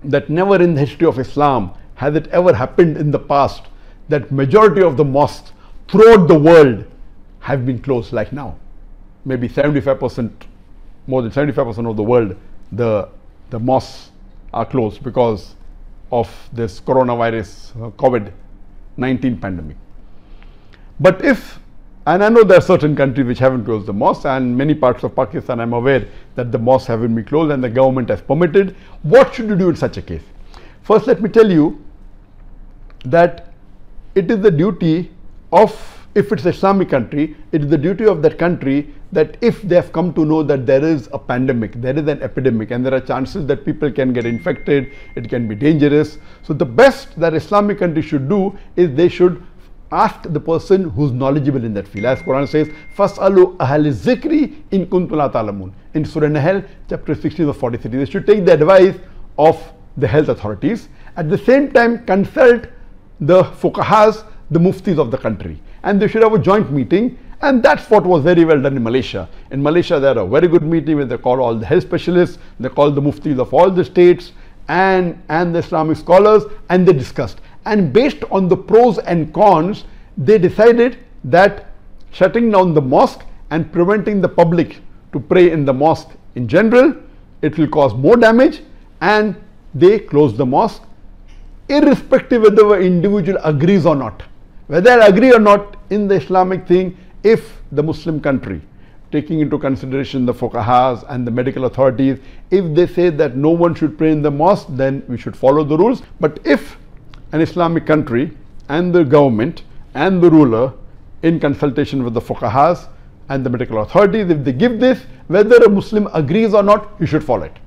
that never in the history of Islam has it ever happened in the past that majority of the mosques throughout the world have been closed like now. Maybe 75%, more than 75% of the world, the mosques are closed because of this coronavirus, COVID-19 pandemic. But if, and I know there are certain countries which haven't closed the mosques, and many parts of Pakistan I'm aware that the mosques haven't been closed and the government has permitted. What should you do in such a case? First, let me tell you that it is the duty of, if it's an Islamic country, it is the duty of that country that if they have come to know that there is a pandemic, there is an epidemic, and there are chances that people can get infected, it can be dangerous. So the best that Islamic country should do is they should ask the person who's knowledgeable in that field. As Quran says, "Fas'alu ahli zikri in kuntum la ta'lamun." In Surah Nahl, chapter 16 verse 43. They should take the advice of the health authorities. At the same time, consult the fuqahas, the muftis of the country, and they should have a joint meeting. And that's what was very well done in Malaysia. In Malaysia, there are a very good meeting where they call all the health specialists, they call the muftis of all the states and the Islamic scholars, and they discussed. And based on the pros and cons, they decided that shutting down the mosque and preventing the public to pray in the mosque in general, it will cause more damage, and they closed the mosque, irrespective whether the individual agrees or not. Whether I agree or not in the Islamic thing, if the Muslim country, taking into consideration the fuqahas and the medical authorities, if they say that no one should pray in the mosque, then we should follow the rules. But if an Islamic country and the government and the ruler, in consultation with the fuqahas and the medical authorities, if they give this, whether a Muslim agrees or not, you should follow it.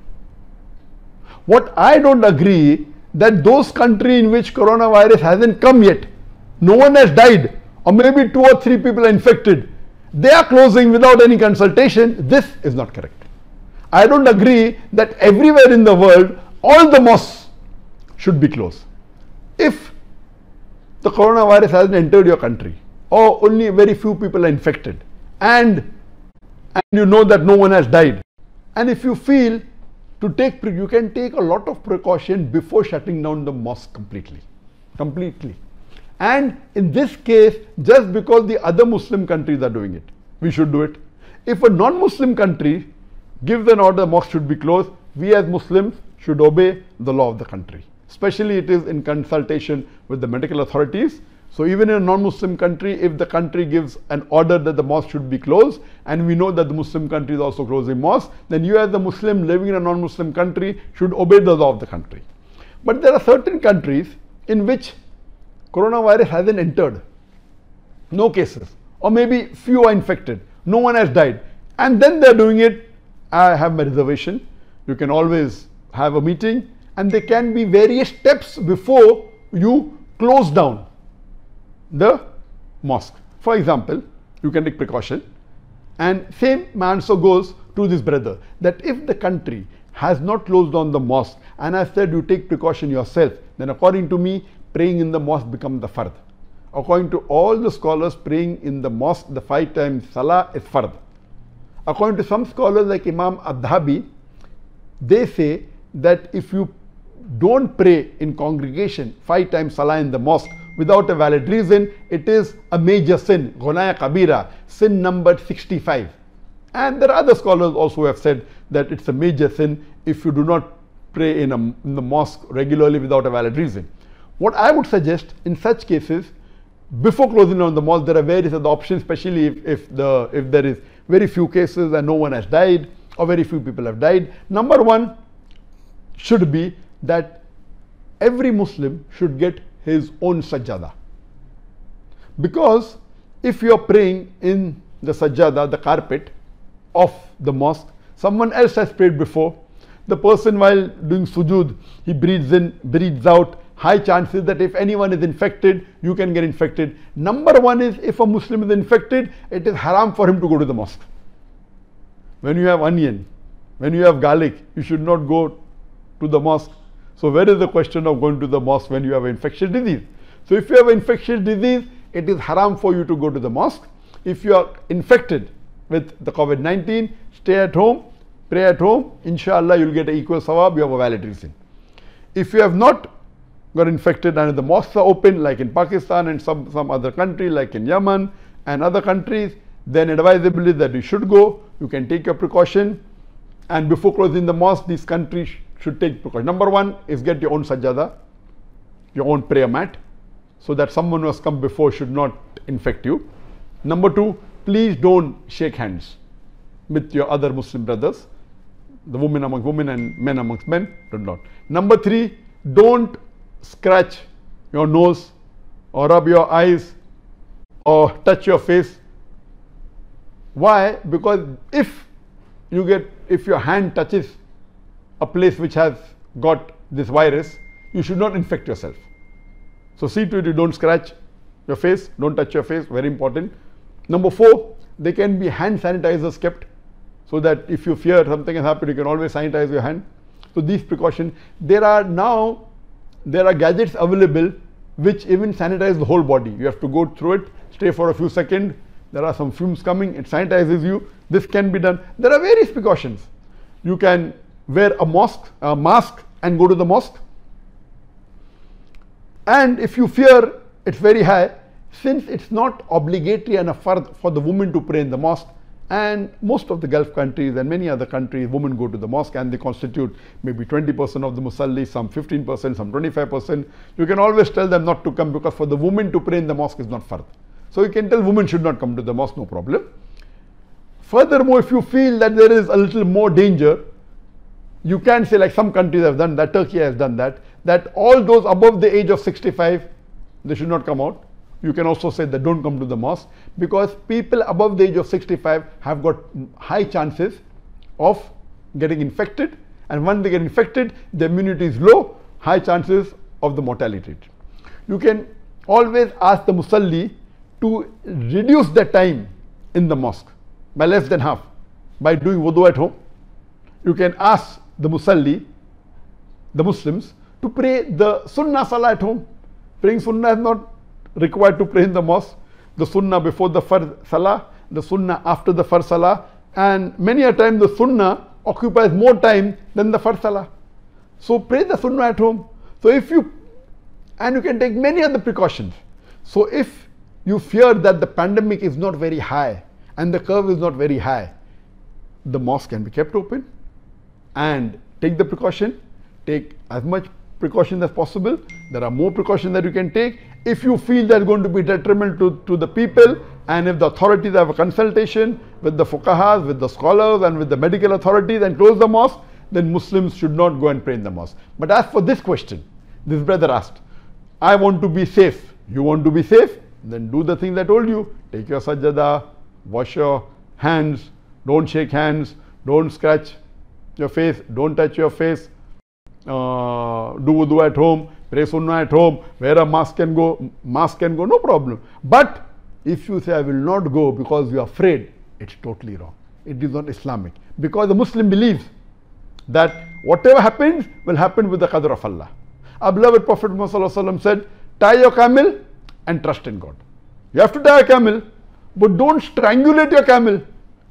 What I don't agree, that those countries in which coronavirus hasn't come yet, no one has died, or maybe 2 or 3 people are infected, they are closing without any consultation. This is not correct. I don't agree that everywhere in the world all the mosques should be closed. If the coronavirus hasn't entered your country, or only very few people are infected, and you know that no one has died, and if you feel to take, you can take a lot of precaution before shutting down the mosque completely. And in this case, just because the other Muslim countries are doing it, we should do it. If a non-Muslim country gives an order, mosque should be closed, we as Muslims should obey the law of the country. Especially it is in consultation with the medical authorities. So even in a non-Muslim country, if the country gives an order that the mosque should be closed, and we know that the Muslim country is also closing mosques, then you as a Muslim living in a non-Muslim country should obey the law of the country. But there are certain countries in which coronavirus hasn't entered, no cases, or maybe few are infected, no one has died, and then they are doing it. I have my reservation. You can always have a meeting, and there can be various steps before you close down the mosque. For example, you can take precaution, and same answer goes to this brother, that if the country has not closed down the mosque, and I said you take precaution yourself, then according to me, praying in the mosque becomes the fard. According to all the scholars, praying in the mosque, the 5 times salah is fard. According to some scholars like Imam Adhabi, they say that if you don't pray in congregation 5 times salah in the mosque without a valid reason, it is a major sin, ghunaya kabira, sin number 65. And there are other scholars also who have said that it's a major sin if you do not pray in the mosque regularly without a valid reason. What I would suggest in such cases, before closing down the mosque, there are various other options, especially if there is very few cases and no one has died, or very few people have died. Number one should be that every Muslim should get his own sajjada. Because if you are praying in the sajjada, the carpet of the mosque, someone else has prayed before. The person, while doing sujood, he breathes in, breathes out. High chances that if anyone is infected, you can get infected. Number one is, if a Muslim is infected, it is haram for him to go to the mosque. When you have onion, when you have garlic, you should not go to the mosque. So where is the question of going to the mosque when you have infectious disease? So if you have infectious disease, it is haram for you to go to the mosque. If you are infected with the COVID-19, stay at home, pray at home. Inshallah, you will get an equal sawab, you have a valid reason. If you have not got infected and the mosques are open like in Pakistan and some other country like in Yemen and other countries, then advisably that you should go. You can take your precaution, and before closing the mosque, these countries should take precaution. Number one is get your own sajjada, your own prayer mat, so that someone who has come before should not infect you. Number two, please don't shake hands with your other Muslim brothers, the women among women and men amongst men, do not. Number three, don't scratch your nose or rub your eyes or touch your face. Why? Because if your hand touches a place which has got this virus, you should not infect yourself. So see to it you don't scratch your face, don't touch your face, very important. Number four, there can be hand sanitizers kept, so that if you fear something has happened, you can always sanitize your hand. So these precautions, there are gadgets available which even sanitize the whole body. You have to go through it, stay for a few seconds, there are some fumes coming, it sanitizes you. This can be done. There are various precautions. You can wear a mask and go to the mosque. And if you fear it's very high, since it's not obligatory and a fard for the woman to pray in the mosque, and most of the Gulf countries and many other countries, women go to the mosque and they constitute maybe 20% of the musalli, some 15%, some 25%. You can always tell them not to come, because for the woman to pray in the mosque is not fard. So you can tell women should not come to the mosque, no problem. Furthermore, if you feel that there is a little more danger, you can say, like some countries have done that, Turkey has done that, that all those above the age of 65, they should not come out. You can also say that don't come to the mosque, because people above the age of 65 have got high chances of getting infected, and when they get infected, the immunity is low, high chances of the mortality rate. You can always ask the musalli to reduce the time in the mosque by less than half by doing wudu at home. You can ask the musalli, the Muslims, to pray the sunnah salah at home. Praying sunnah is not required to pray in the mosque. The sunnah before the fard salah, the sunnah after the fard salah, and many a time the sunnah occupies more time than the fard salah. So pray the sunnah at home. So you can take many other precautions. So if you fear that the pandemic is not very high and the curve is not very high, the mosque can be kept open, and take the precaution, take as much precaution as possible. There are more precautions that you can take. If you feel that is going to be detrimental to the people, and if the authorities have a consultation with the fuqahas, with the scholars and with the medical authorities and close the mosque, then Muslims should not go and pray in the mosque. But as for this question, this brother asked, I want to be safe. You want to be safe? Then do the things I told you. Take your sajjada, wash your hands, don't shake hands, don't scratch your face, don't touch your face, do wudu at home, pray sunnah at home, wear a mask can go, no problem. But if you say I will not go because you are afraid, it's totally wrong. It is not Islamic. Because the Muslim believes that whatever happens will happen with the qadr of Allah. Our beloved Prophet Muhammad said, tie your camel and trust in God. You have to tie a camel, but don't strangulate your camel.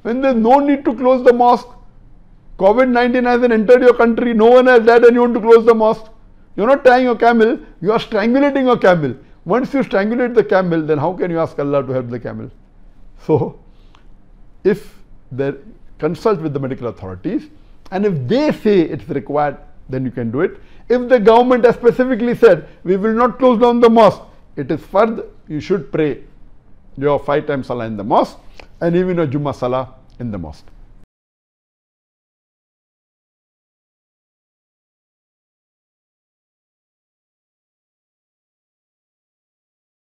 When there is no need to close the mosque, COVID-19 hasn't entered your country, no one has died and you want to close the mosque. You are not tying your camel, you are strangulating your camel. Once you strangulate the camel, then how can you ask Allah to help the camel? So, if they consult with the medical authorities, and if they say it's required, then you can do it. If the government has specifically said, we will not close down the mosque, it is fard, you should pray your 5 times salah in the mosque, and even your Jummah salah in the mosque.